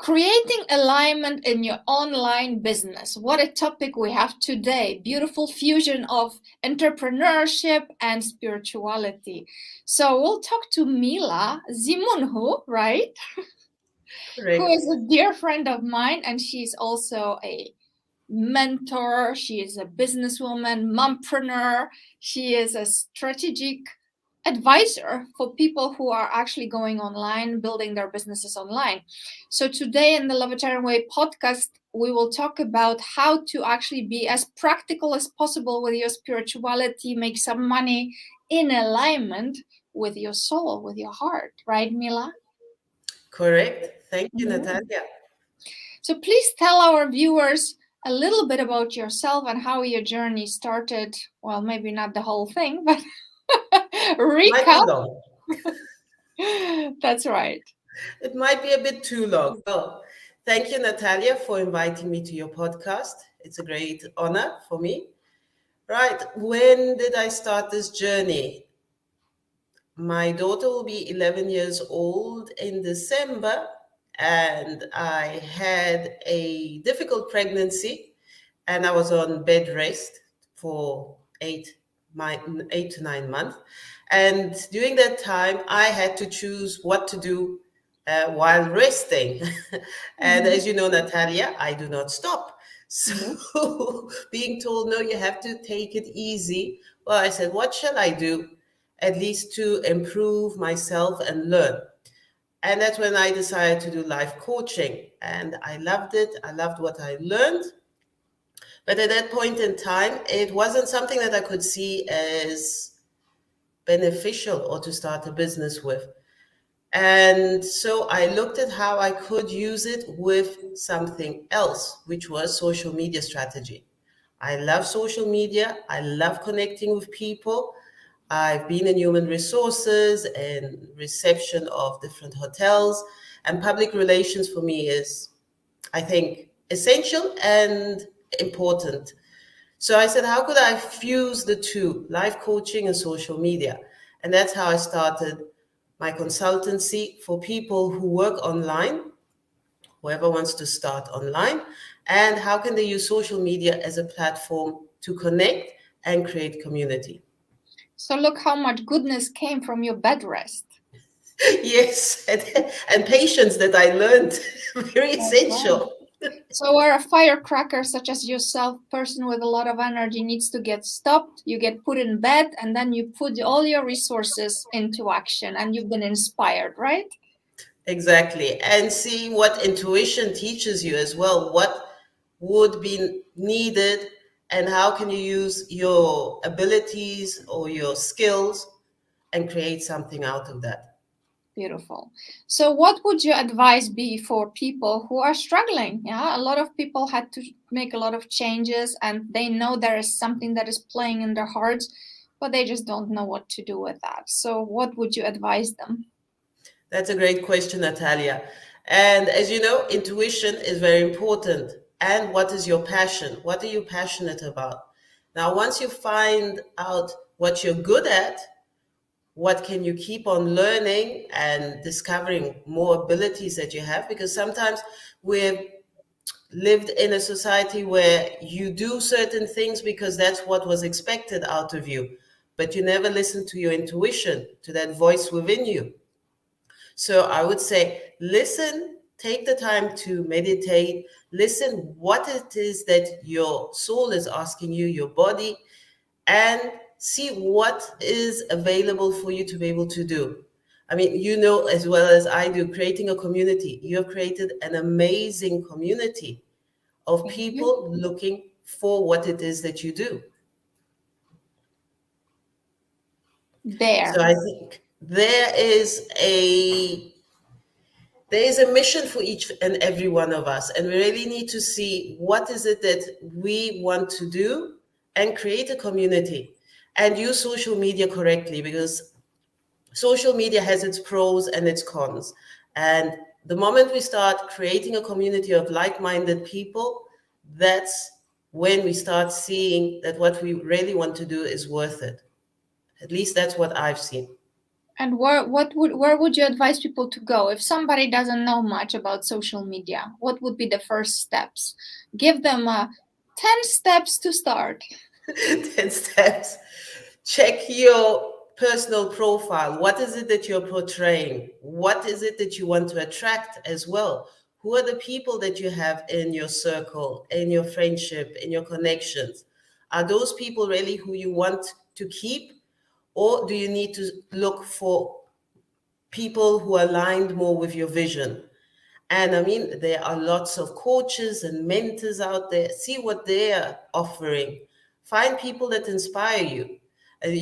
Creating alignment in your online business. What a topic we have today. Beautiful fusion of entrepreneurship and spirituality. So we'll talk to Mila Zimunhu, right? Who Correct. is a dear friend of mine, and she's also a mentor. She is a businesswoman, mompreneur. She is a strategic advisor for people who are actually going online, building their businesses online. So today in the Lovetarian Way podcast, we will talk about how to actually be as practical as possible with your spirituality, make some money in alignment with your soul, with your heart, right, Mila? Correct. Thank you, Mhm. Natalia. So please tell our viewers a little bit about yourself and how your journey started. Well, maybe not the whole thing, but Might be recap. long. That's right. It might be a bit too long. Well, thank you, Natalia, for inviting me to your podcast. It's a great honor for me. Right. When did I start this journey? My daughter will be 11 years old in December, and I had a difficult pregnancy, and I was on bed rest for my 8 to 9 months. And during that time, I had to choose what to do while resting. And Mhm. as you know, Natalia, I do not stop. No. So being told, no, you have to take it easy. Well, I said, what shall I do? At least to improve myself and learn. And that's when I decided to do life coaching. And I loved it. I loved what I learned. But at that point in time, it wasn't something that I could see as beneficial or to start a business with. And so I looked at how I could use it with something else, which was social media strategy. I love social media. I love connecting with people. I've been in human resources and reception of different hotels, and public relations for me is, I think, essential and important. So I said, how could I fuse the two, life coaching and social media? And that's how I started my consultancy for people who work online, whoever wants to start online, and how can they use social media as a platform to connect and create community. So look how much goodness came from your bed rest. Yes, and patience that I learned, very That's right. essential. So where a firecracker such as yourself, person with a lot of energy needs to get stopped, you get put in bed and then you put all your resources into action and you've been inspired, right? Exactly. And see what intuition teaches you as well. What would be needed, and how can you use your abilities or your skills and create something out of that? Beautiful. So what would your advice be for people who are struggling? Yeah, a lot of people had to make a lot of changes and they know there is something that is playing in their hearts, but they just don't know what to do with that. So what would you advise them? That's a great question, Natalia. And as you know, intuition is very important. And what is your passion? What are you passionate about? Now, once you find out what you're good at, what can you keep on learning and discovering more abilities that you have? Because sometimes we've lived in a society where you do certain things because that's what was expected out of you, but you never listen to your intuition, to that voice within you. So I would say, listen, take the time to meditate, listen what it is that your soul is asking you, your body, and see what is available for you to be able to do. I mean, you know as well as I do, creating a community. You have created an amazing community of Thank you. people looking for what it is that you do. So There. I think there is a mission for each and every one of us, and we really need to see what is it that we want to do and create a community and use social media correctly, because social media has its pros and its cons. And the moment we start creating a community of like-minded people, that's when we start seeing that what we really want to do is worth it. At least that's what I've seen. And where would you advise people to go if somebody doesn't know much about social media? What would be the first steps? Give them 10 steps to start. 10 steps. Check your personal profile. What is it that you're portraying? What is it that you want to attract as well? Who are the people that you have in your circle, in your friendship, in your connections? Are those people really who you want to keep? Or do you need to look for people who are aligned more with your vision? And I mean, there are lots of coaches and mentors out there. See what they're offering. Find people that inspire you. And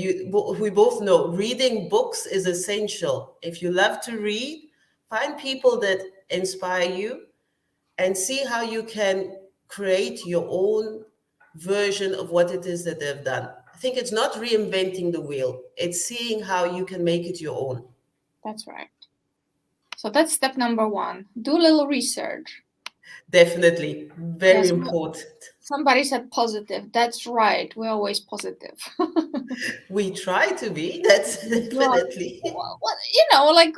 we both know reading books is essential. If you love to read, find people that inspire you and see how you can create your own version of what it is that they've done. I think it's not reinventing the wheel, it's seeing how you can make it your own. That's right. So that's step number 1. Do a little research. Definitely. Very important. Somebody said positive. That's right. We're always positive. We try to be. That's definitely. Well, you know, like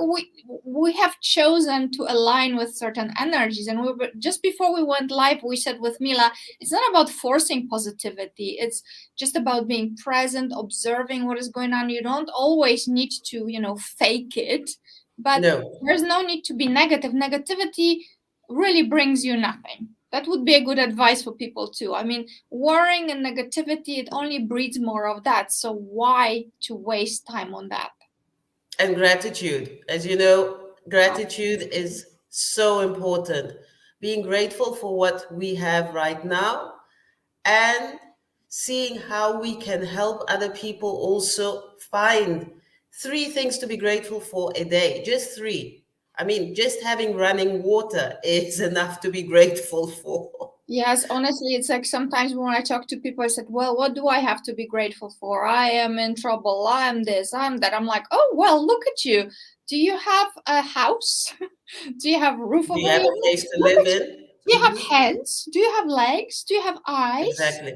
we have chosen to align with certain energies, and we were, just before we went live, we said with Mila, it's not about forcing positivity. It's just about being present, observing what is going on. You don't always need to, you know, fake it, but No. there's no need to be negative. Negativity really brings you nothing. That would be a good advice for people too. I mean, worrying and negativity, it only breeds more of that. So why to waste time on that? And gratitude. As you know, gratitude is so important. Being grateful for what we have right now and seeing how we can help other people also find 3 things to be grateful for a day. Just 3. I mean, just having running water is enough to be grateful for. Yes, honestly, it's like sometimes when I talk to people, I said, well, what do I have to be grateful for? I am in trouble. I'm this, I'm that. I'm like, oh, well, look at you. Do you have a house? Do you have a roof Do over you have your a head? place to Look live at you. in? Do you have hands? Do you have legs? Do you have eyes? Exactly.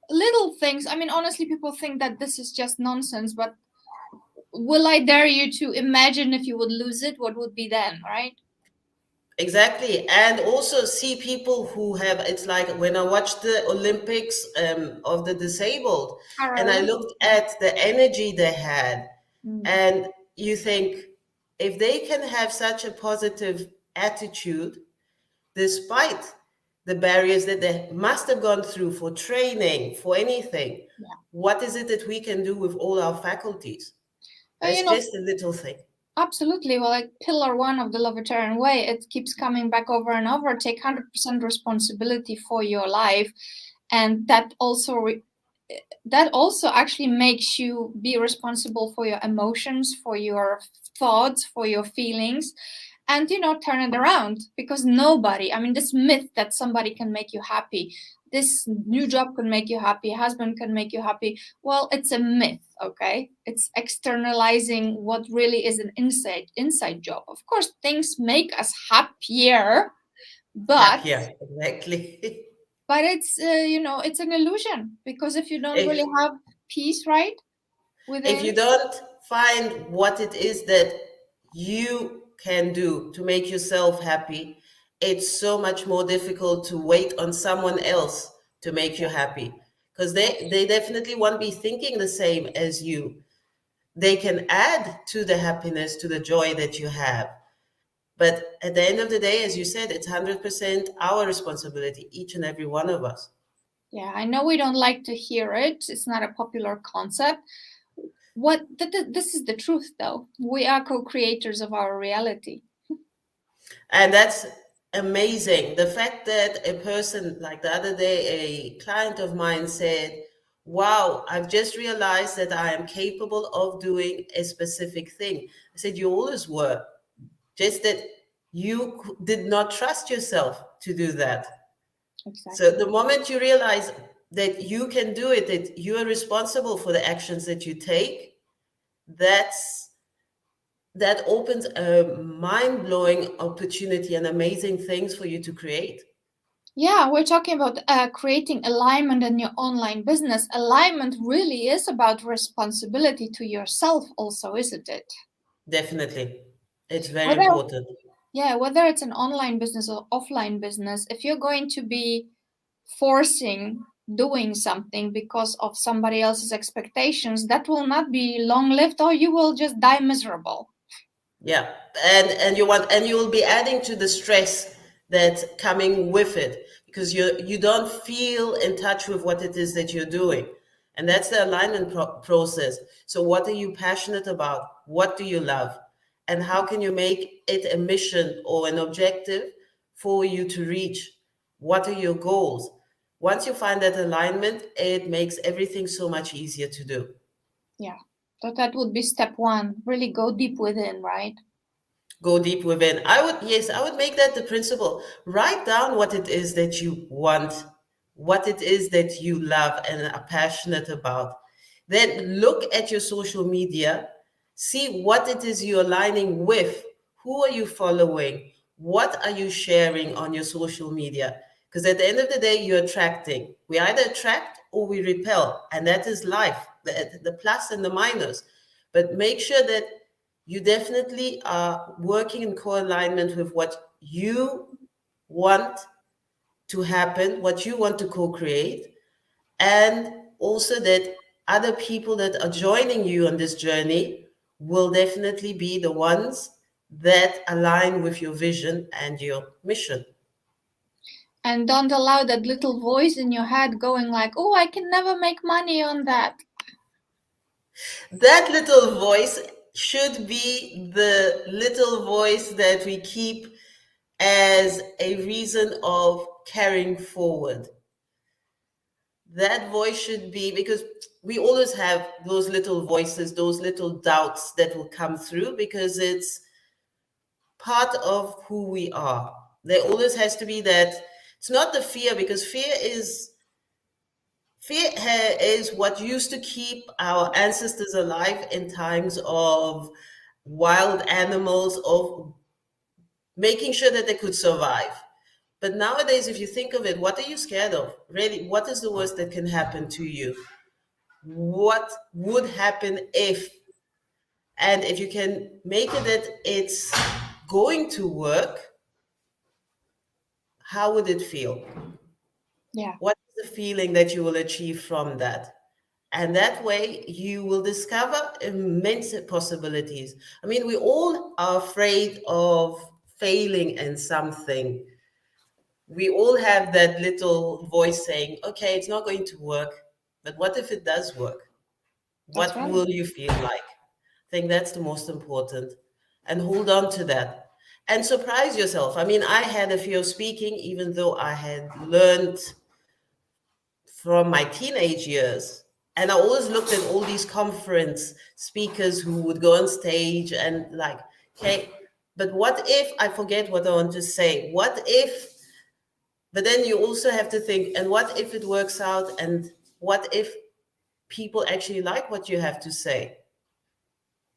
Little things. I mean, honestly, people think that this is just nonsense, but will I dare you to imagine if you would lose it, what would be then, right? Exactly. And also see people who have, it's like when I watched the Olympics of the disabled, and I looked at the energy they had, and you think if they can have such a positive attitude, despite the barriers that they must have gone through for training, for anything, what is it that we can do with all our faculties? That's just a little thing. Absolutely. Well, like pillar 1 of the Lovetarian way, it keeps coming back over and over. Take 100% responsibility for your life, and that also actually makes you be responsible for your emotions, for your thoughts, for your feelings, and turn it around. Because nobody, I mean, this myth that somebody can make you happy, this new job can make you happy, husband can make you happy, well, it's a myth. Okay, it's externalizing what really is an inside job. Of course, things make us happier, but Exactly. but it's it's an illusion, because if you don't really have peace, right, within, if you don't find what it is that you can do to make yourself happy, it's so much more difficult to wait on someone else to make you happy, because they definitely won't be thinking the same as you. They can add to the happiness, to the joy that you have. But at the end of the day, as you said, it's 100% our responsibility, each and every one of us. yeah, I know we don't like to hear it. It's not a popular concept. This is the truth, though. We are co-creators of our reality. And that's amazing. The fact that a person, like the other day, a client of mine said, wow, I've just realized that I am capable of doing a specific thing. I said, you always were, just that you did not trust yourself to do that. Exactly. So the moment you realize that you can do it, that you are responsible for the actions that you take, that opens a mind-blowing opportunity and amazing things for you to create. Yeah, we're talking about creating alignment in your online business. Alignment really is about responsibility to yourself, also, isn't it? Definitely. It's very Whether important. Yeah, whether it's an online business or offline business, if you're going to be forcing doing something because of somebody else's expectations, that will not be long lived, or you will just die miserable. Yeah, and you will be adding to the stress that's coming with it, because you don't feel in touch with what it is that you're doing, and that's the alignment process. So, what are you passionate about? What do you love? And how can you make it a mission or an objective for you to reach? What are your goals? Once you find that alignment, it makes everything so much easier to do. Yeah. So that would be step one. Really go deep within, right? Go deep within. Yes, I would make that the principle. Write down what it is that you want, what it is that you love and are passionate about. Then look at your social media, see what it is you're aligning with. Who are you following? What are you sharing on your social media? Because at the end of the day, you're attracting. We either attract or we repel, and that is life, the plus and the minus. But make sure that you definitely are working in co-alignment with what you want to happen, what you want to co-create, and also that other people that are joining you on this journey will definitely be the ones that align with your vision and your mission. And don't allow that little voice in your head going like, oh, I can never make money on that. That little voice should be the little voice that we keep as a reason of carrying forward. That voice should be, because we always have those little voices, those little doubts that will come through, because it's part of who we are. There always has to be that. It's not the fear, because fear is what used to keep our ancestors alive in times of wild animals, of making sure that they could survive. But nowadays, if you think of it, what are you scared of? Really, what is the worst that can happen to you? What would happen if? And if you can make it that it's going to work, how would it feel? Yeah. What is the feeling that you will achieve from that? And that way you will discover immense possibilities. I mean, we all are afraid of failing in something. We all have that little voice saying, okay, it's not going to work, but what if it does work? That's What right. will you feel like? I think that's the most important. And hold on to that. And surprise yourself. I mean, I had a fear of speaking, even though I had learned from my teenage years. And I always looked at all these conference speakers who would go on stage and like, okay, but what if I forget what I want to say? What if, but then you also have to think, and what if it works out? And what if people actually like what you have to say?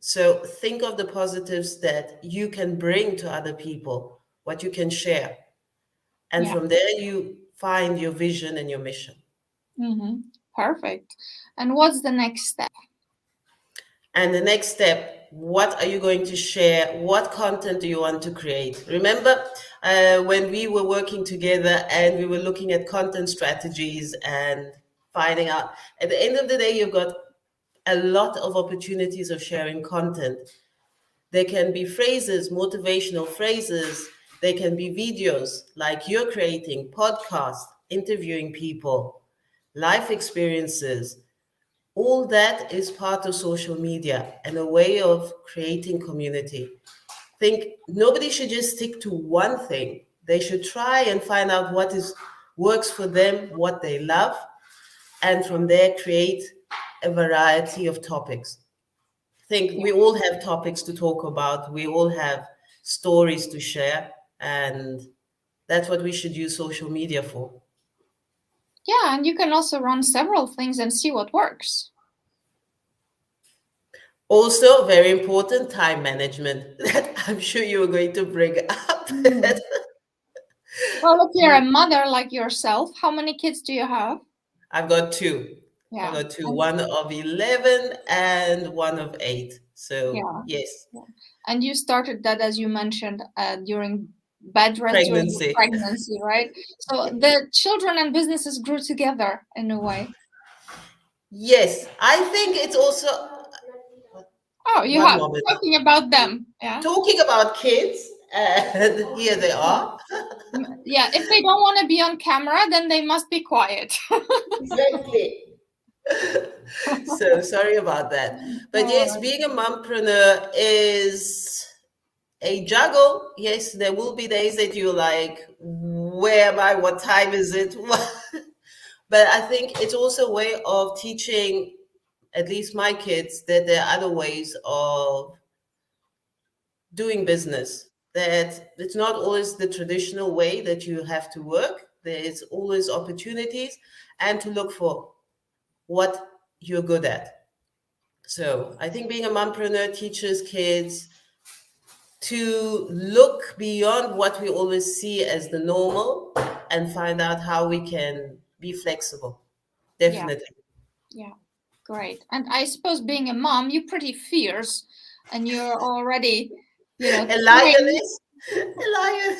So think of the positives that you can bring to other people, what you can share. And Yeah. from there, you find your vision and your mission. Mm-hmm. Perfect. And what's the next step? And the next step, what are you going to share? What content do you want to create? Remember when we were working together and we were looking at content strategies and finding out, at the end of the day, you've got a lot of opportunities of sharing content. There can be phrases, motivational phrases. There can be videos like you're creating, podcasts, interviewing people, life experiences. All that is part of social media and a way of creating community. Think nobody should just stick to one thing. They should try and find out what is works for them, what they love, and from there create a variety of topics. Think Yeah. we all have topics to talk about, we all have stories to share, and that's what we should use social media for. Yeah, and you can also run several things and see what works. Also, very important, time management that I'm sure you were going to bring up. Mm. Well, if you're a mother like yourself, how many kids do you have? I've got two. I've Yeah. got two, one of 11 and one of 8. So, Yeah. yes, Yeah. And you started that, as you mentioned, during bed rest during the pregnancy. pregnancy, right? So the children and businesses grew together in a way. Yes, I think it's also Oh, you one have moment. talking about them. Yeah. Talking about kids, and here they Yeah. are. Yeah. If they don't want to be on camera, then they must be quiet. Exactly. So sorry about that. But No yes, worries. being a mompreneur is a juggle. Yes, there will be days that you're like, where am I? What time is it? But I think it's also a way of teaching, at least my kids, that there are other ways of doing business. That it's not always the traditional way that you have to work. There's always opportunities and to look for what you're good at. So I think being a mompreneur teaches kids to look beyond what we always see as the normal and find out how we can be flexible. Yeah. Definitely. Yeah. Great. And I suppose being a mom, you're pretty fierce and you're already, A trained lioness, a lion.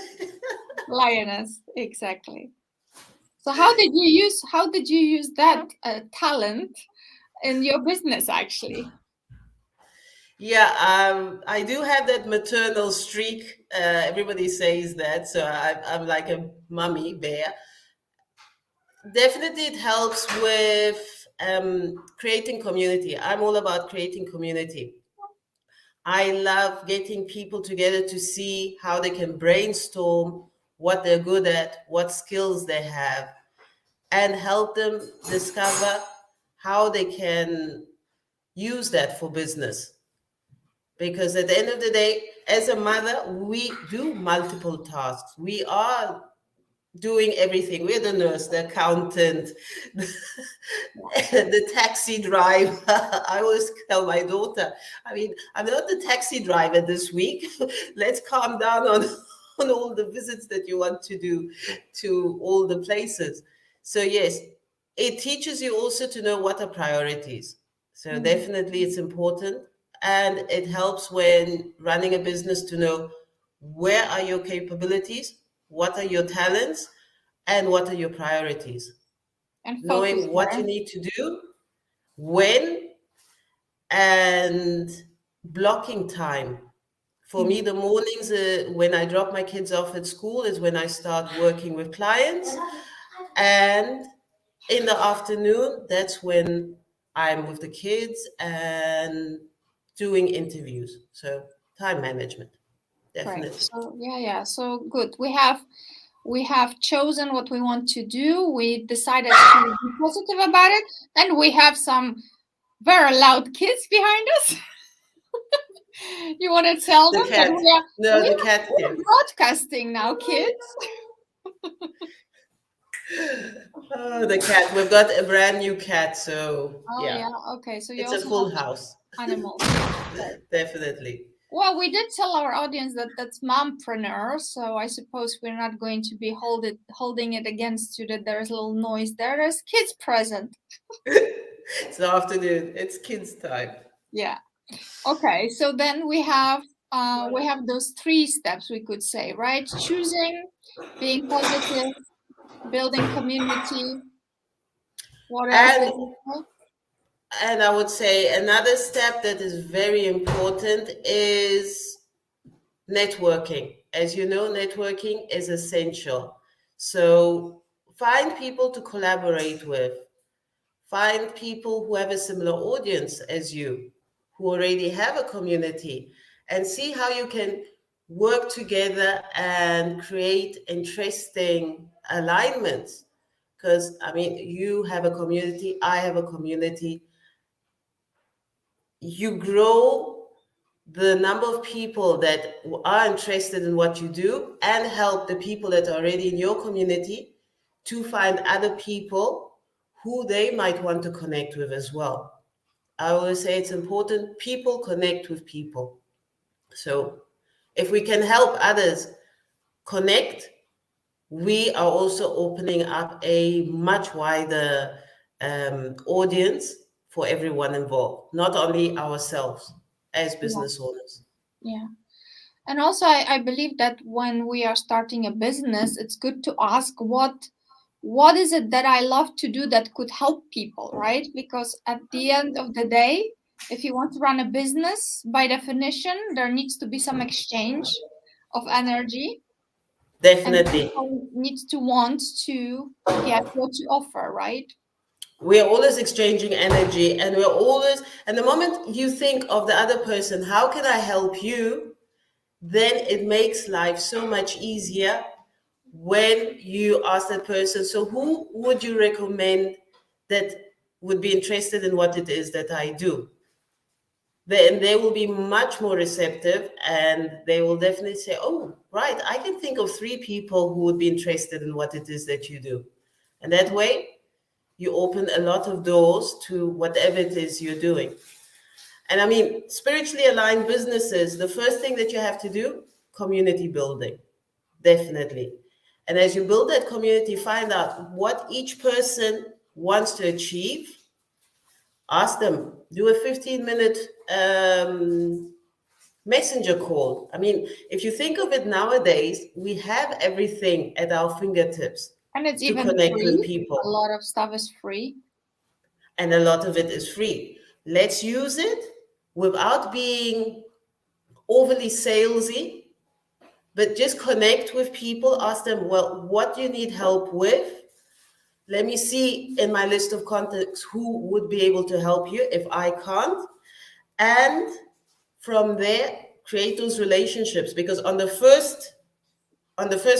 lioness. Exactly. So how did you use that talent in your business actually? Yeah, I do have that maternal streak. Everybody says that, so I'm like a mummy bear. Definitely, it helps with creating community. I'm all about creating community. I love getting people together to see how they can brainstorm what they're good at, what skills they have, and help them discover how they can use that for business. Because at the end of the day, as a mother, we do multiple tasks. We are doing everything. We're the nurse, the accountant, the taxi driver. I always tell my daughter, I mean, I'm not the taxi driver this week. Let's calm down on, on all the visits that you want to do to all the places. So, yes, it teaches you also to know what are priorities. So, Mm. definitely, it's important. And it helps when running a business to know where are your capabilities, what are your talents, and what are your priorities. And focus Knowing what you there. need to do, when, and blocking time. For me, Mm. the mornings when I drop my kids off at school is when I start working with clients. And in the afternoon, that's when I'm with the kids and doing interviews. So, time management, Great. definitely. So yeah. So good. We have chosen what we want to do. We decided to be positive about it, and we have some very loud kids behind us. You want to tell The them that cat. we are No, we the are, cat we here. are broadcasting now, kids? Oh, the cat. We've got a brand new cat, so Oh yeah, yeah. Okay. So you it's a also have full house. animals. Right. Definitely. Well, we did tell our audience that that's mompreneur, so I suppose we're not going to be holding it against you that there's a little noise there. There's kids present. It's the afternoon. It's kids' time. Yeah. Okay. So then we have those three steps we could say, right? Choosing, being positive, building community. What else did And you say? and I would say another step that is very important is networking. As you know, networking is essential. So find people to collaborate with. Find people who have a similar audience as you, who already have a community, and see how you can work together and create interesting alignments. Because, I mean, you have a community, I have a community. You grow the number of people that are interested in what you do and help the people that are already in your community to find other people who they might want to connect with as well. I always say it's important people connect with people. So if we can help others connect, we are also opening up a much wider audience for everyone involved, not only ourselves as Yeah. business owners. Yeah. And also, I believe that when we are starting a business, it's good to ask what is it that I love to do that could help people, right? Because at the end of the day, if you want to run a business, by definition, there needs to be some exchange of energy, and Definitely. people need to want to get what you offer, right? We are always exchanging energy, and we're always, and the moment you think of the other person, how can I help you? Then it makes life so much easier when you ask that person, so who would you recommend that would be interested in what it is that I do? Then they will be much more receptive, and they will definitely say, oh, right, I can think of 3 people who would be interested in what it is that you do. And that way, you open a lot of doors to whatever it is you're doing. And I mean, spiritually aligned businesses, the first thing that you have to do, community building, definitely. And as you build that community, find out what each person wants to achieve. Ask them, do a 15-minute messenger call. I mean, if you think of it nowadays, we have everything at our fingertips And it's to even connect with free. A people. lot of stuff is free. And a lot of it is free. Let's use it without being overly salesy, but just connect with people. Ask them, well, what do you need help with? Let me see in my list of contacts who would be able to help you if I can't. And from there, create those relationships, because on the first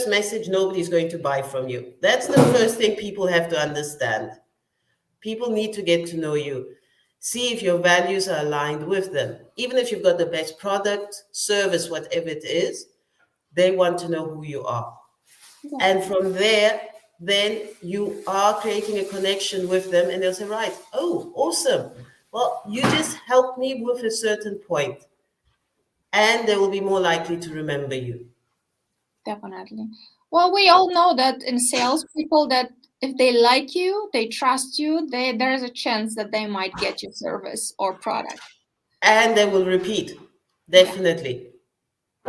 message, nobody's going to buy from you. That's the first thing people have to understand. People need to get to know you. See if your values are aligned with them. Even if you've got the best product, service, whatever it is, they want to know who you are. Yeah. And from there, then you are creating a connection with them, and they'll say, right, oh, awesome. Well, you just helped me with a certain point, and they will be more likely to remember you. Definitely. Well, we all know that in sales, people that if they like you, they trust you, there is a chance that they might get your service or product. And they will repeat, Yeah, definitely,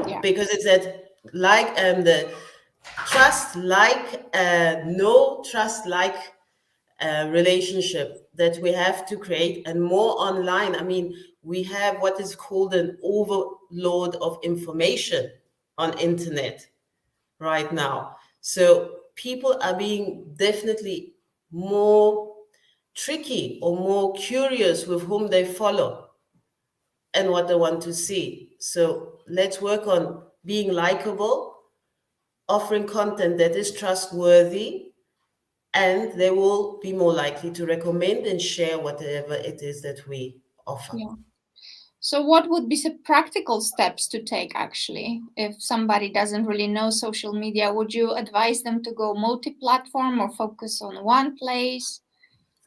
yeah, because it's that like the trust like no trust like relationship that we have to create, and more online. I mean, we have what is called an overload of information on internet right now, so people are being definitely more tricky or more curious with whom they follow and what they want to see. So let's work on being likable, offering content that is trustworthy, and they will be more likely to recommend and share whatever it is that we offer. yeah. So, what would be some practical steps to take actually if somebody doesn't really know social media? Would you advise them to go multi-platform or focus on one place?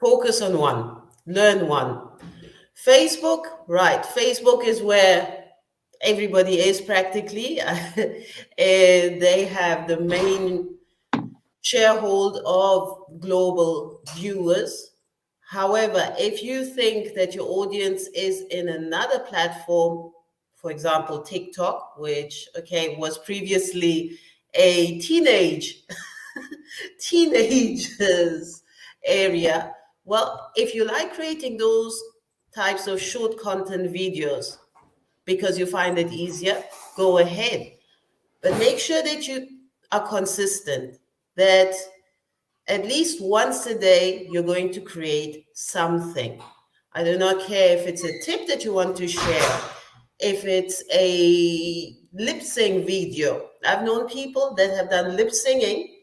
Focus on one, learn one. Facebook, right? Facebook is where everybody is practically. They have the main sharehold of global viewers. However, if you think that your audience is in another platform, for example, TikTok, which okay was previously a teenagers area. Well, if you like creating those types of short content videos because you find it easier, go ahead. But make sure that you are consistent, that at least once a day you're going to create something. I do not care if it's a tip that you want to share, if it's a lip sync video. I've known people that have done lip singing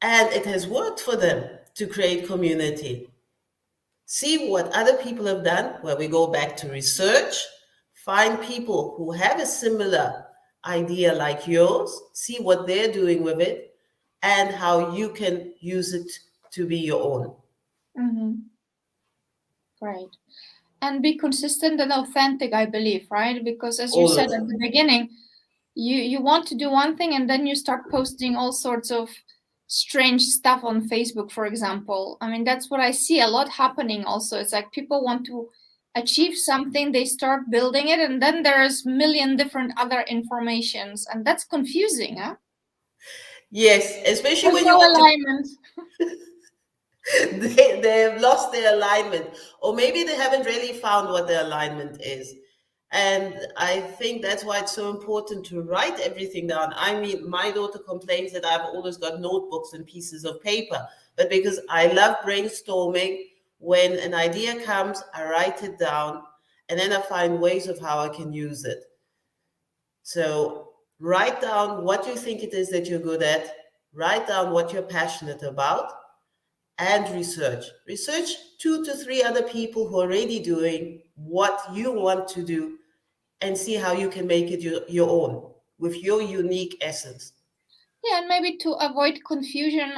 and it has worked for them to create community. See what other people have done, where we go back to research, find people who have a similar idea like yours, see what they're doing with it, and how you can use it to be your own. Mm-hmm. Great. And be consistent and authentic, I believe, right? Because as you said Always. at the beginning, you want to do one thing and then you start posting all sorts of strange stuff on Facebook, for example. I mean, that's what I see a lot happening also. It's like people want to achieve something, they start building it, and then there's a million different other informations, and that's confusing, huh? Yes, especially There's when you no want to alignment. they've lost their alignment, or maybe they haven't really found what their alignment is. And I think that's why it's so important to write everything down. I mean, my daughter complains that I've always got notebooks and pieces of paper, but because I love brainstorming, when an idea comes, I write it down, and then I find ways of how I can use it. So write down what you think it is that you're good at, write down what you're passionate about, and research. Research 2 to 3 other people who are already doing what you want to do, and see how you can make it your own with your unique essence. Yeah, and maybe to avoid confusion,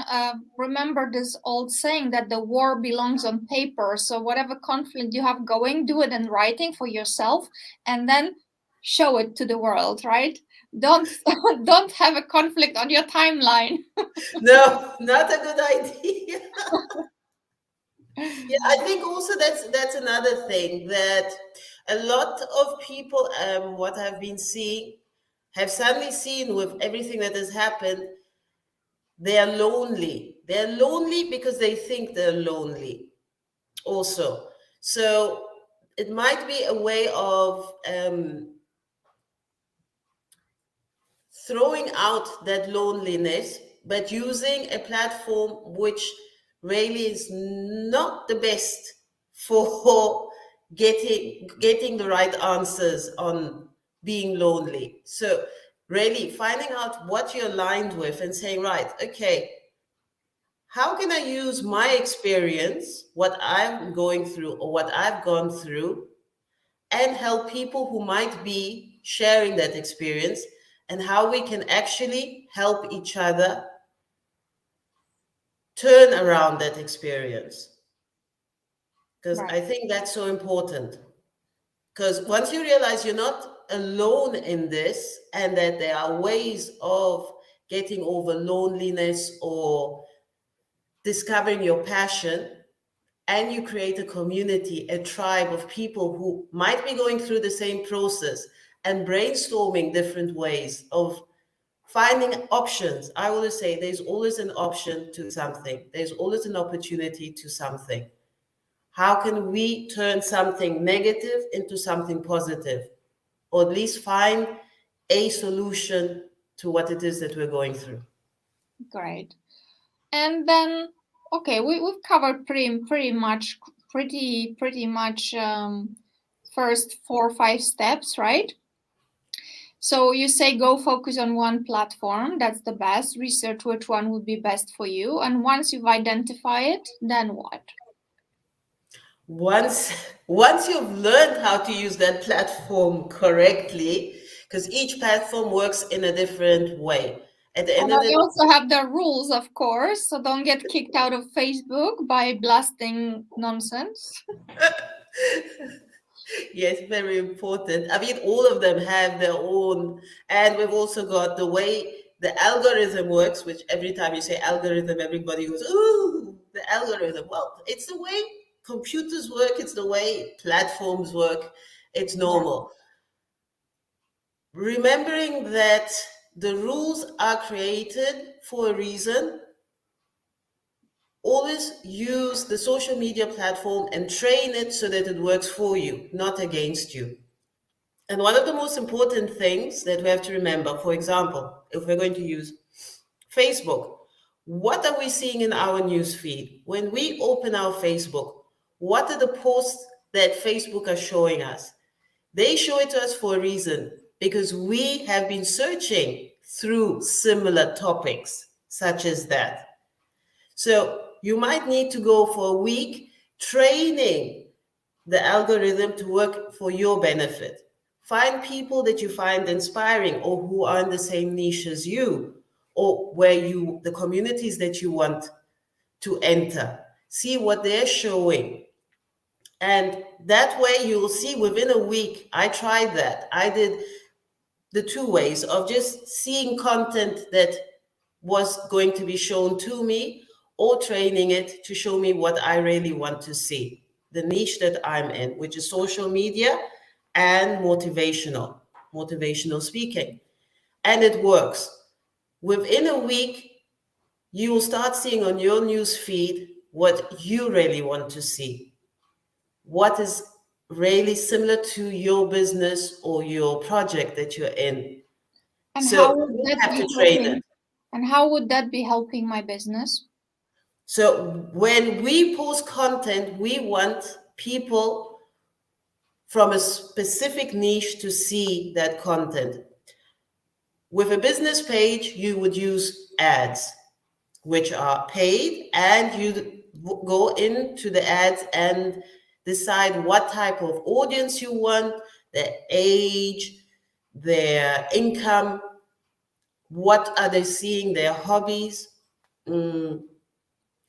remember this old saying that the war belongs on paper. So whatever conflict you have going, do it in writing for yourself, and then show it to the world, right? Don't don't have a conflict on your timeline. No, not a good idea. Yeah, I think also that's another thing, that a lot of people, what I've been seeing, have suddenly seen with everything that has happened, they are lonely. They're lonely because they think they're lonely also. So it might be a way of throwing out that loneliness, but using a platform which really is not the best for getting the right answers on being lonely. So really finding out what you're aligned with and saying, right, okay, how can I use my experience, what I'm going through or what I've gone through, and help people who might be sharing that experience, and how we can actually help each other turn around that experience. Because Right. I think that's so important. Because once you realize you're not alone in this, and that there are ways of getting over loneliness or discovering your passion, and you create a community, a tribe of people who might be going through the same process and brainstorming different ways of finding options. I always say there's always an option to something, there's always an opportunity to something. How can we turn something negative into something positive, or at least find a solution to what it is that we're going through? Great. And then, okay, we've covered pretty much first 4 or 5 steps, right? So you say go focus on one platform, that's the best. Research which one would be best for you. And once you've identified it, then what? once once you've learned how to use that platform correctly, because each platform works in a different way. At the end And of I the also have the rules, of course, so don't get kicked out of Facebook by blasting nonsense. Yes, very important. I mean, all of them have their own, and we've also got the way the algorithm works, which every time you say algorithm, everybody goes, "Ooh, the algorithm." Well, it's the way computers work, it's the way platforms work, it's Yeah, normal. Remembering that the rules are created for a reason. Always use the social media platform and train it so that it works for you, not against you. And one of the most important things that we have to remember, for example, if we're going to use Facebook, what are we seeing in our news feed? When we open our Facebook, what are the posts that Facebook are showing us? They show it to us for a reason, because we have been searching through similar topics such as that. So you might need to go for a week training the algorithm to work for your benefit. Find people that you find inspiring or who are in the same niche as you, or where the communities that you want to enter. See what they're showing. And that way you'll see within a week. I tried that. I did the two ways of just seeing content that was going to be shown to me, or training it to show me what I really want to see, the niche that I'm in, which is social media and motivational speaking. And it works. Within a week, you will start seeing on your news feed what you really want to see, what is really similar to your business or your project that you're in. And So how would you that have be to train helping? it. And how would that be helping my business? So when we post content, we want people from a specific niche to see that content. With a business page, you would use ads, which are paid, and you go into the ads and decide what type of audience you want, their age, their income, what are they seeing, their hobbies,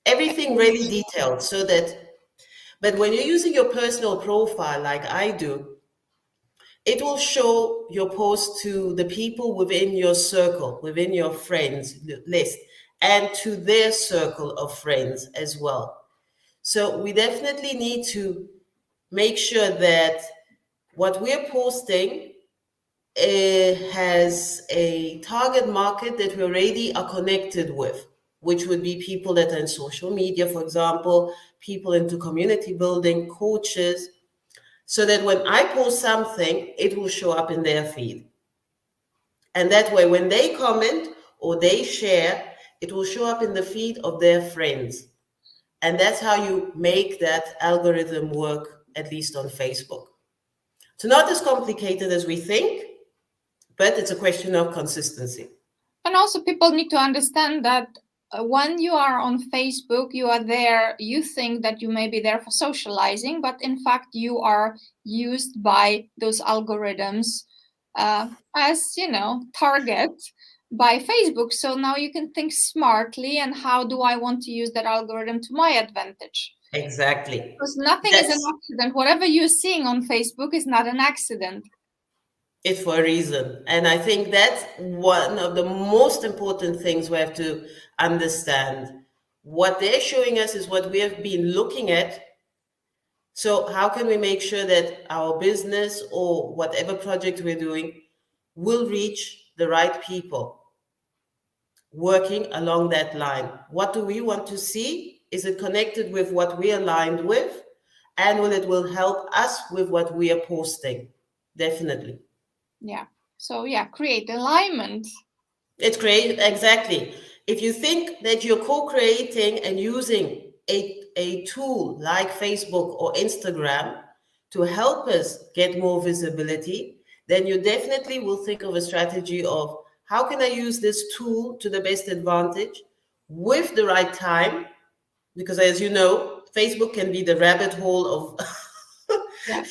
everything really detailed so that, but when you're using your personal profile like I do, it will show your post to the people within your circle, within your friends list, and to their circle of friends as well. So we definitely need to make sure that what we're posting has a target market that we already are connected with, which would be people that are in social media, for example, people into community building, coaches, so that when I post something, it will show up in their feed. And that way, when they comment or they share, it will show up in the feed of their friends. And that's how you make that algorithm work, at least on Facebook. So not as complicated as we think, but it's a question of consistency. And also, people need to understand that when you are on Facebook, you are there, you think that you may be there for socializing, but in fact, you are used by those algorithms as, target by Facebook. So now you can think smartly, and how do I want to use that algorithm to my advantage? Exactly. Because nothing is an accident. Whatever you're seeing on Facebook is not an accident. It's for a reason. And I think that's one of the most important things we have to understand. What they're showing us is what we have been looking at. So, how can we make sure that our business or whatever project we're doing will reach the right people working along that line? What do we want to see? Is it connected with what we are aligned with? And will help us with what we are posting? Definitely. Yeah. So create alignment. It's great, exactly. If you think that you're co-creating and using a tool like Facebook or Instagram to help us get more visibility, then you definitely will think of a strategy of how can I use this tool to the best advantage with the right time? Because as you know, Facebook can be the rabbit hole of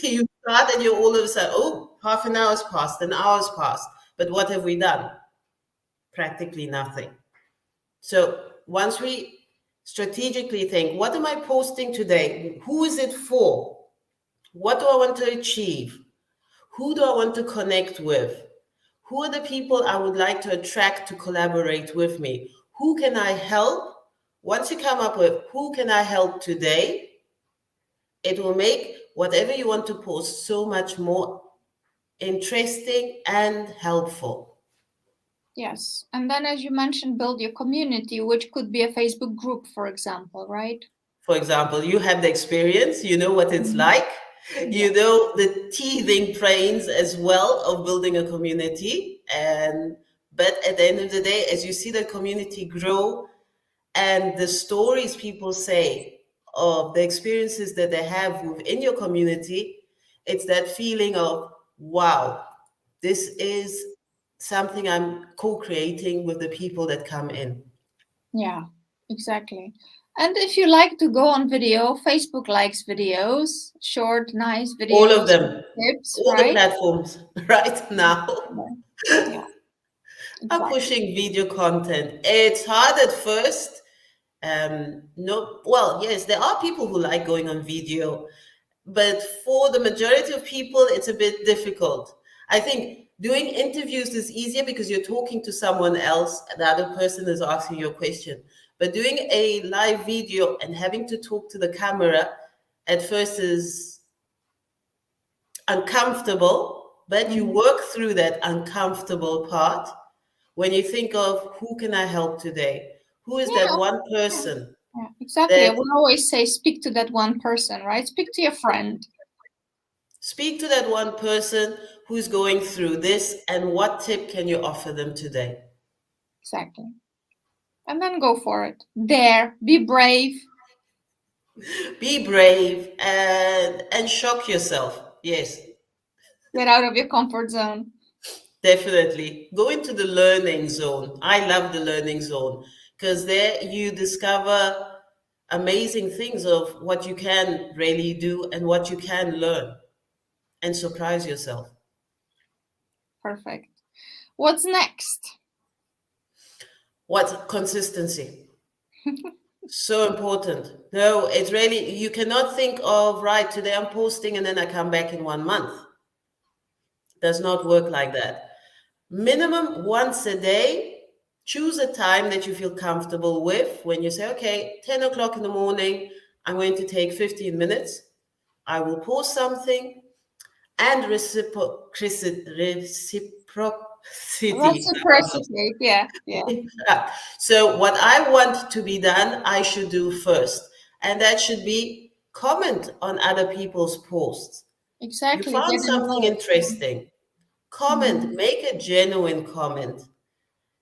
you start and you all of a sudden, oh, half an hour's passed, an hour's passed. But what have we done? Practically nothing. So once we strategically think, what am I posting today? Who is it for? What do I want to achieve? Who do I want to connect with? Who are the people I would like to attract to collaborate with me? Who can I help? Once you come up with who can I help today, it will make whatever you want to post so much more interesting and helpful. Yes. And then, as you mentioned, build your community, which could be a Facebook group, for example, right? For example, you have the experience, you know what it's like, you know the teething pains as well of building a community. But at the end of the day, as you see the community grow and the stories people say of the experiences that they have within your community, it's that feeling of, wow, this is something I'm co-creating with the people that come in. Yeah, exactly. And if you like to go on video, Facebook likes videos, short, nice All of videos, them, tips, all the right? platforms right now Yeah, are exactly. pushing video content. It's hard at first. No, well, yes, there are people who like going on video, but for the majority of people, it's a bit difficult. I think Doing interviews is easier because you're talking to someone else, the other person is asking you a question. But doing a live video and having to talk to the camera at first is uncomfortable, but you work through that uncomfortable part when you think of who can I help today? Who is that Yeah, one yeah, person yeah, exactly. I that will always say, speak to that one person, right? Speak to your friend. speak to that one person who's going through this and what tip can you offer them today? Exactly. And then go for it. Dare, be brave. Be brave and shock yourself. Yes, Get out of your comfort zone. definitely. Go into the learning zone. I love the learning zone because there you discover amazing things of what you can really do and what you can learn and surprise yourself. Perfect. What's next? What consistency? So important. No, it's really, you cannot think of, right, today I'm posting and then I come back in 1 month. Does not work like that. Minimum once a day, choose a time that you feel comfortable with. When you say, okay, 10 o'clock in the morning, I'm going to take 15 minutes. I will post something and reciprocity. Reciprocate. Yeah, yeah. So what I want to be done, I should do first. And that should be comment on other people's posts. You Exactly. found Get something involved. interesting. Comment, Mhm. make a genuine comment.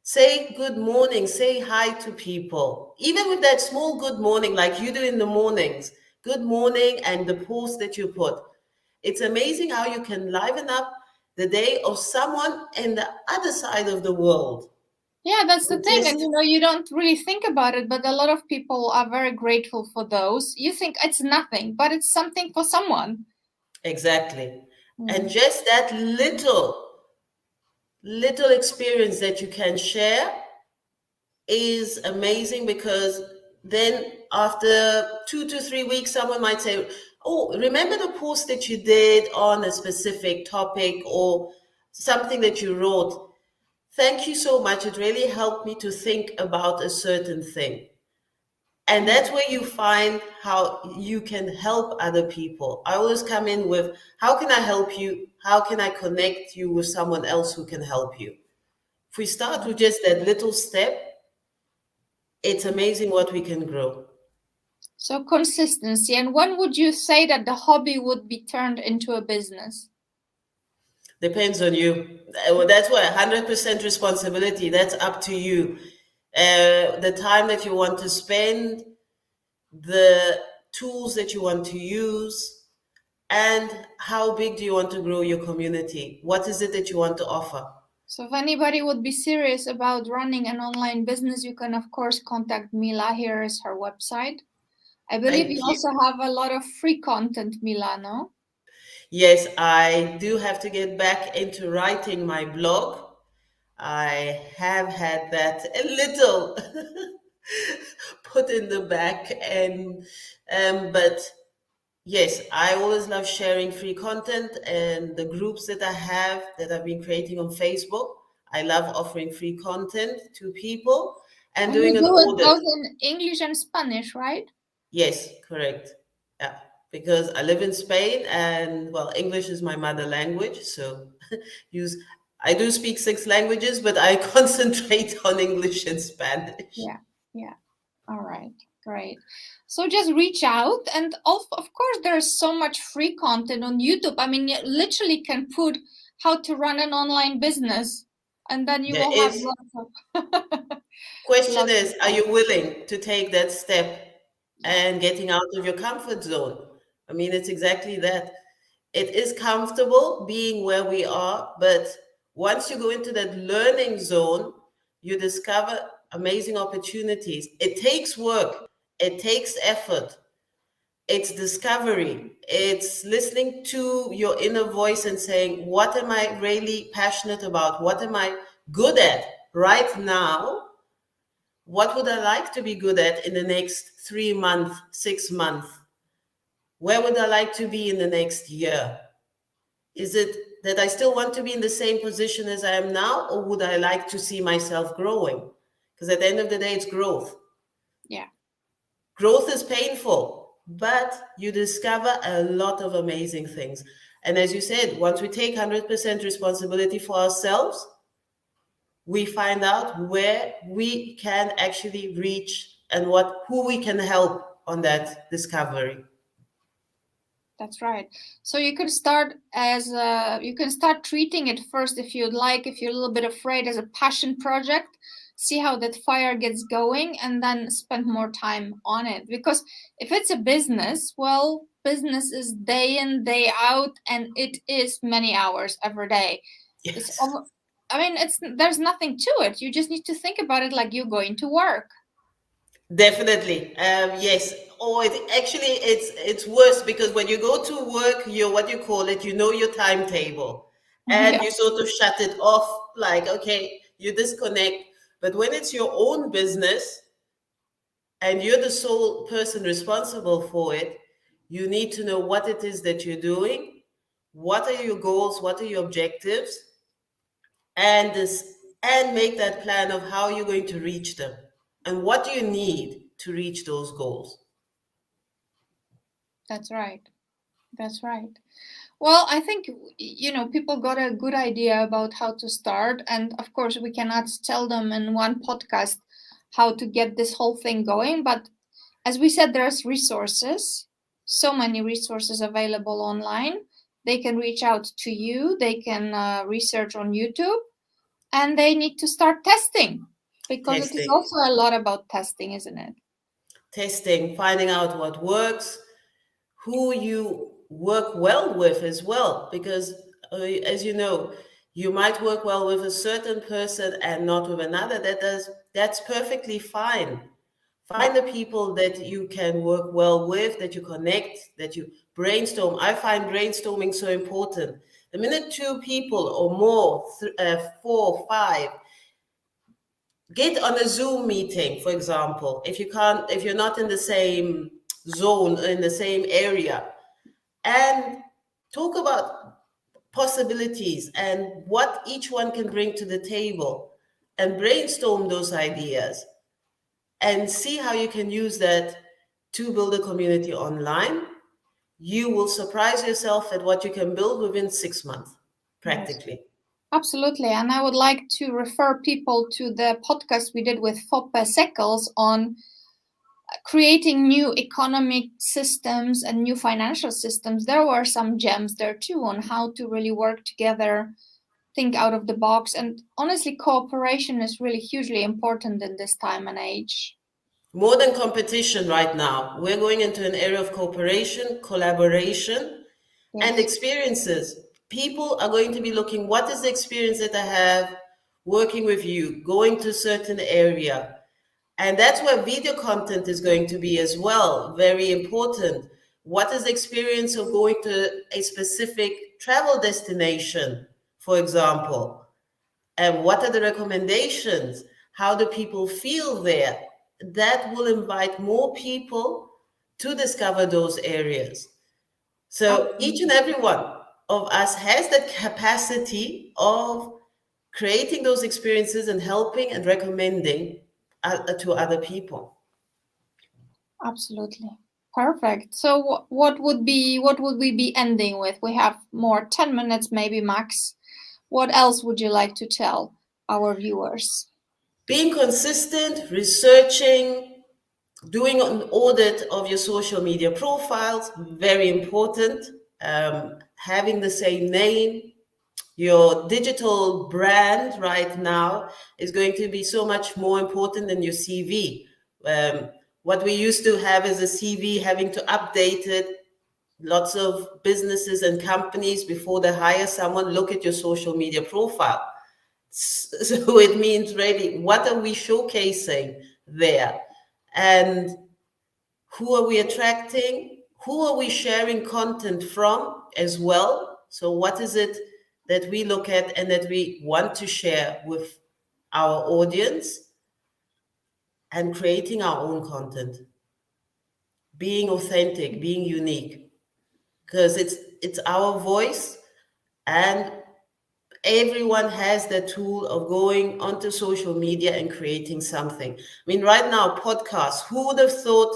Say good morning, say hi to people. Even with that small good morning, like you do in the mornings, good morning, and the post that you put. It's amazing how you can liven up the day of someone in the other side of the world. Yeah, that's the With thing. And just you don't really think about it, but a lot of people are very grateful for those. You think it's nothing, but it's something for someone. exactly. And Mm. just that little experience that you can share is amazing because then after 2 to 3 weeks, someone might say, oh, remember the post that you did on a specific topic or something that you wrote? Thank you so much. It really helped me to think about a certain thing. And that's where you find how you can help other people. I always come in with, how can I help you? How can I connect you with someone else who can help you? If we start with just that little step, it's amazing what we can grow. So consistency. And when would you say that the hobby would be turned into a business? Depends on you. Well, that's why 100% responsibility. That's up to you. The time that you want to spend, the tools that you want to use, and how big do you want to grow your community? What is it that you want to offer? So if anybody would be serious about running an online business, you can of course contact Mila. Here is her website. I believe you Thank you. also have a lot of free content, Mila, no? Yes, I do have to get back into writing my blog. I have had that a little put in the back, and but yes, I always love sharing free content and the groups that I have that I've been creating on Facebook. I love offering free content to people and And you doing an do it audit. both in English and Spanish, right? Yes, correct. Yeah, because I live in Spain and well, English is my mother language, so use I do speak 6 languages, but I concentrate on English and Spanish. Yeah, yeah. All right, great. So just reach out, and of course, there's so much free content on YouTube. I mean, you literally can put how to run an online business, and then you There will have is lots of question lots of is, are help. you willing to take that step Yeah. and getting out of your comfort zone? I mean, it's exactly that. It is comfortable being where we are, but once you go into that learning zone, you discover amazing opportunities. It takes work, it takes effort, it's discovery, it's listening to your inner voice and saying, what am I really passionate about? What am I good at right now? What would I like to be good at in the next 3 months, 6 months? Where would I like to be in the next year? Is it that I still want to be in the same position as I am now, or would I like to see myself growing? Because at the end of the day, it's growth. Yeah. Growth is painful, but you discover a lot of amazing things. And as you said, once we take 100% responsibility for ourselves, we find out where we can actually reach and who we can help on that discovery. That's right. So you can start you can start treating it first, if you'd like, if you're a little bit afraid, as a passion project. See how that fire gets going, and then spend more time on it. Because if it's a business, well, business is day in, day out, and it is many hours every day. It's Yes. I mean, there's nothing to it. You just need to think about it like you're going to work. Definitely. Yes. Or it's worse, because when you go to work, you're what you call it, you know your timetable, and Yeah, you sort of shut it off, like, okay, you disconnect. But when it's your own business and you're the sole person responsible for it, you need to know what it is that you're doing, what are your goals, what are your objectives, and make that plan of how you're going to reach them and what do you need to reach those goals. that's right. That's right. Well, I think, people got a good idea about how to start. And of course, we cannot tell them in one podcast how to get this whole thing going. But as we said, there's resources, so many resources available online. They can reach out to you, they can research on YouTube, and they need to start testing, because it is Testing, also a lot about testing, isn't it? testing, finding out what works, who you work well with as well, because as you know, you might work well with a certain person and not with another. That's perfectly fine. Yeah, Find the people that you can work well with, that you connect, that you brainstorm. I find brainstorming so important. The minute two people or more, four, five, get on a Zoom meeting, for example. If you're not in the same zone, in the same area, and talk about possibilities and what each one can bring to the table, and brainstorm those ideas and see how you can use that to build a community online. You will surprise yourself at what you can build within 6 months, yes. practically. Absolutely. And I would like to refer people to the podcast we did with Foppe Seckels on creating new economic systems and new financial systems. There were some gems there too on how to really work together, think out of the box. And honestly, cooperation is really hugely important in this time and age. More than competition right now, we're going into an era of cooperation, collaboration, and Yes, experiences. People are going to be looking, what is the experience that I have working with you, going to a certain area? And that's where video content is going to be as well, very important. What is the experience of going to a specific travel destination, for example? And what are the recommendations? How do people feel there? That will invite more people to discover those areas. So each and absolutely. every one of us has that capacity of creating those experiences and helping and recommending to other people. Absolutely. Perfect. So what would we be ending with? We have more 10 minutes maybe max. What else would you like to tell our viewers? Being consistent, researching, doing an audit of your social media profiles, very important. Having the same name, your digital brand right now is going to be so much more important than your CV. What we used to have is a CV, having to update it. Lots of businesses and companies, before they hire someone, look at your social media profile. So it means really, what are we showcasing there? And who are we attracting? Who are we sharing content from as well? So what is it that we look at and that we want to share with our audience, and creating our own content, being authentic, being unique, because it's our voice, And everyone has the tool of going onto social media and creating something. I mean, right now, podcasts, who would have thought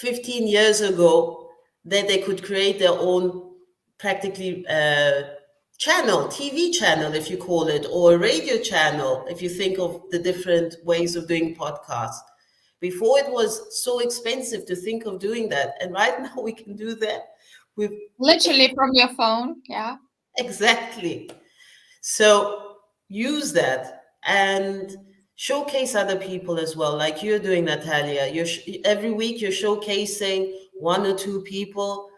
15 years ago that they could create their own practically channel, TV channel, if you call it, or a radio channel, if you think of the different ways of doing podcasts. Before it was so expensive to think of doing that. And right now we can do that with Literally from your phone. Yeah. exactly. So use that and showcase other people as well, like you're doing, Natalia. Every week you're showcasing one or two people,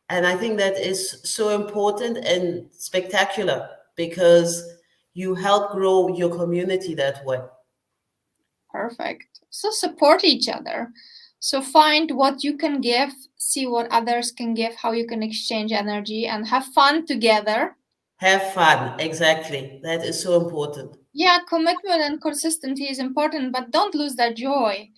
and I think that is so important and spectacular because you help grow your community that way. Perfect. So support each other. So find what you can give, see what others can give, how you can exchange energy, and have fun together. Have fun, exactly. That is so important. Yeah, commitment and consistency is important, but don't lose that joy,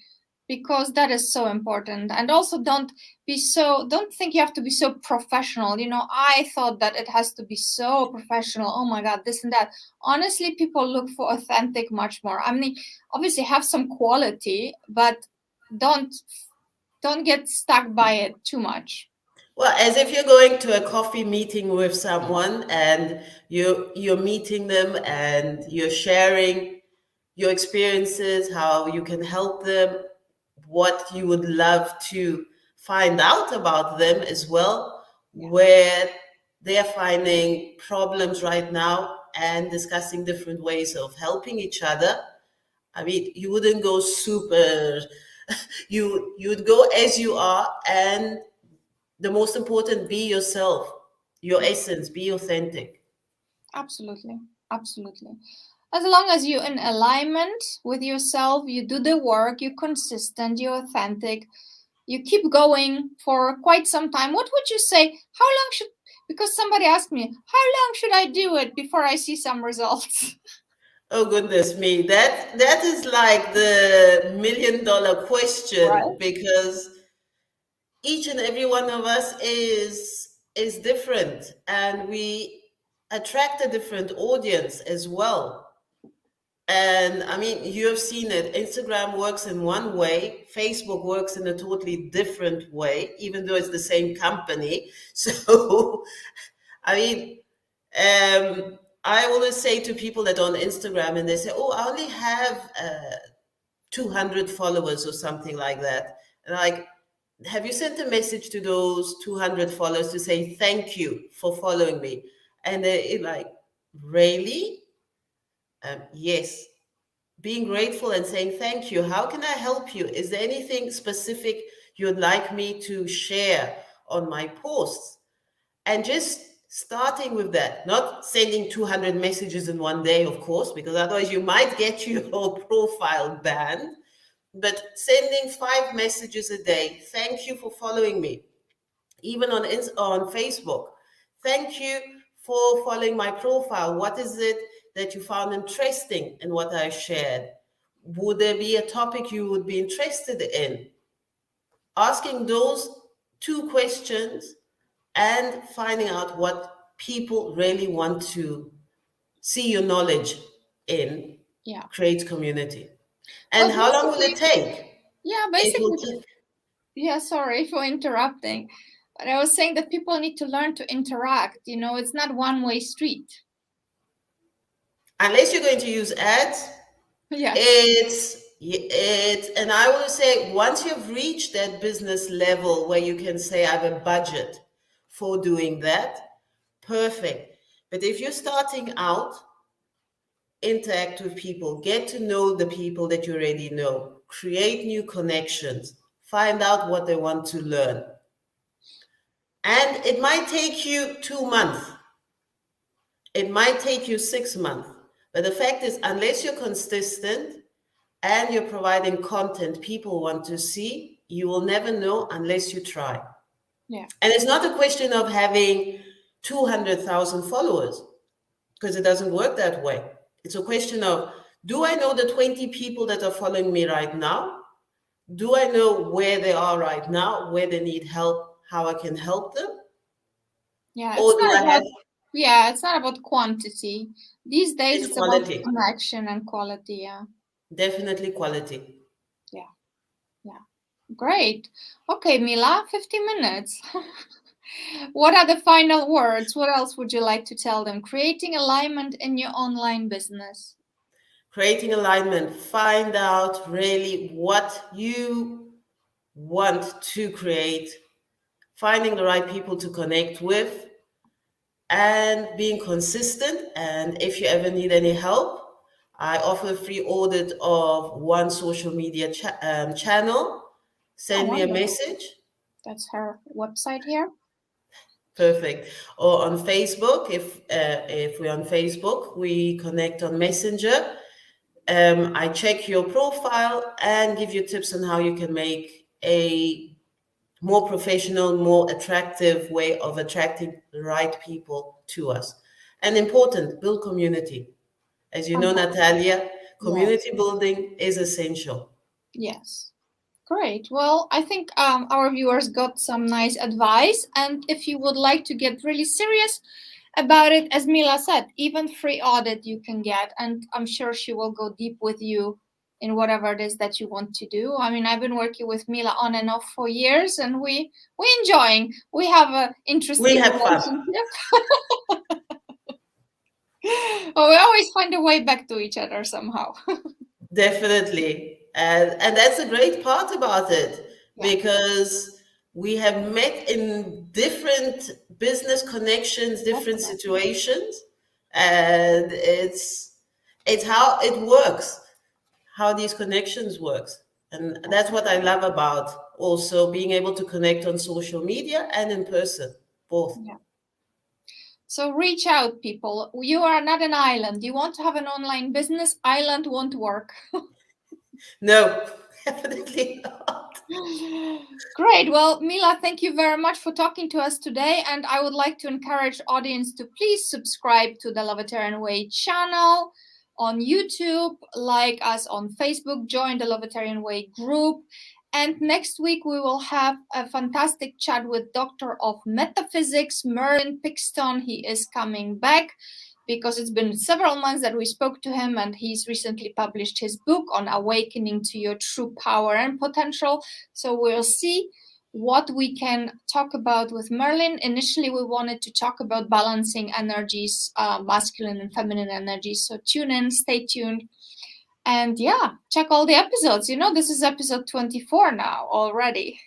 because that is so important. And also don't think you have to be so professional. I thought that it has to be so professional. Oh my God, this and that. Honestly, people look for authentic much more. I mean, obviously have some quality, but don't get stuck by it too much. Well, as if you're going to a coffee meeting with someone and you're meeting them and you're sharing your experiences, how you can help them, what you would love to find out about them as well, where they're finding problems right now and discussing different ways of helping each other. I mean, you wouldn't go super, you'd go as you are, and the most important, be yourself, your essence, be authentic. Absolutely. Absolutely. As long as you're in alignment with yourself, you do the work, you're consistent, you're authentic, you keep going for quite some time. What would you say? How long should, because somebody asked me, how long should I do it before I see some results? Oh goodness me, that is like the $1 million question, Right. because each and every one of us is different, and we attract a different audience as well. And I mean, you have seen it. Instagram works in one way, Facebook works in a totally different way, even though it's the same company. So, I mean, I always say to people that on Instagram, and they say, "Oh, I only have 200 followers or something like that." And I'm like, have you sent a message to those 200 followers to say thank you for following me? And they're like, really? Yes. Being grateful and saying thank you. How can I help you? Is there anything specific you'd like me to share on my posts? And just starting with that, not sending 200 messages in one day, of course, because otherwise you might get your profile banned, but sending 5 messages a day. Thank you for following me. Even on Facebook. Thank you for following my profile. What is it that you found interesting in what I shared? Would there be a topic you would be interested in? Asking those 2 questions and finding out what people really want to see your knowledge in Yeah. creates community. Well, And how long will it take? yeah, It will basically, take. yeah, sorry for interrupting. But I was saying that people need to learn to interact. It's not one-way street. Unless you're going to use ads, Yes. it's and I will say, once you've reached that business level where you can say I have a budget for doing that, perfect. But if you're starting out, interact with people, get to know the people that you already know, create new connections, find out what they want to learn. And it might take you 2 months, it might take you 6 months. But the fact is, unless you're consistent and you're providing content people want to see, you will never know unless you try. Yeah. And it's not a question of having 200,000 followers, because it doesn't work that way. It's a question of, do I know the 20 people that are following me right now? Do I know where they are right now, where they need help, how I can help them? Yeah, Or it's do not I have about Yeah, it's not about quantity. These days, It's it's about quality. connection and quality. Yeah. Definitely quality. Yeah. Yeah. Great. Okay, Mila, 50 minutes. What are the final words? What else would you like to tell them? Creating alignment in your online business. Creating alignment. Find out really what you want to create, finding the right people to connect with, and being consistent. And if you ever need any help, I offer a free audit of one social media channel. Oh, Send me a wonderful. message. That's her website here. Perfect. Or on Facebook, if we're on Facebook, we connect on Messenger. I check your profile and give you tips on how you can make a more professional, more attractive way of attracting the right people to us. And important, build community. As you know, Fantastic. Natalia, Yes. community building is essential. Yes. Great. Well, I think our viewers got some nice advice. And if you would like to get really serious about it, as Mila said, even free audit you can get. And I'm sure she will go deep with you in whatever it is that you want to do. I mean, I've been working with Mila on and off for years, and we enjoying. We have a We interesting have fun. relationship. Well, we always find a way back to each other somehow. Definitely. And that's the great part about it Yeah. because we have met in different business connections, different Definitely. situations, and it's how it works, how these connections works. And that's what I love about also being able to connect on social media and in person, both. Yeah. So reach out, people. You are not an island. You want to have an online business, island won't work. No, definitely not. Great. Well, Mila, thank you very much for talking to us today. And I would like to encourage audience to please subscribe to the Lovetarian Way channel on YouTube, like us on Facebook, join the Lovetarian Way group. And next week, we will have a fantastic chat with Doctor of Metaphysics, Merlin Pixton. He is coming back because it's been several months that we spoke to him, and he's recently published his book on awakening to your true power and potential. So we'll see what we can talk about with Merlin. Initially, we wanted to talk about balancing energies, masculine and feminine energies. So tune in, stay tuned. And yeah, check all the episodes. You know, this is episode 24 now already.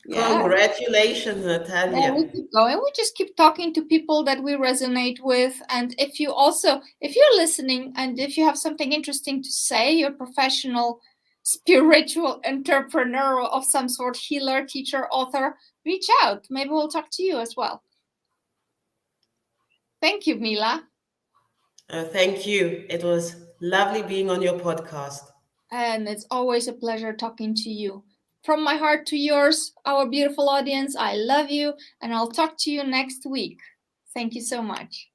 Yeah. Congratulations, Yeah, we Natalia. keep going. We just keep talking to people that we resonate with. And if you're listening and if you have something interesting to say, you're a professional, spiritual entrepreneur of some sort, healer, teacher, author, reach out. Maybe we'll talk to you as well. Thank you, Mila. Thank you. It was lovely being on your podcast. And it's always a pleasure talking to you. From my heart to yours, our beautiful audience, I love you, and I'll talk to you next week. Thank you so much.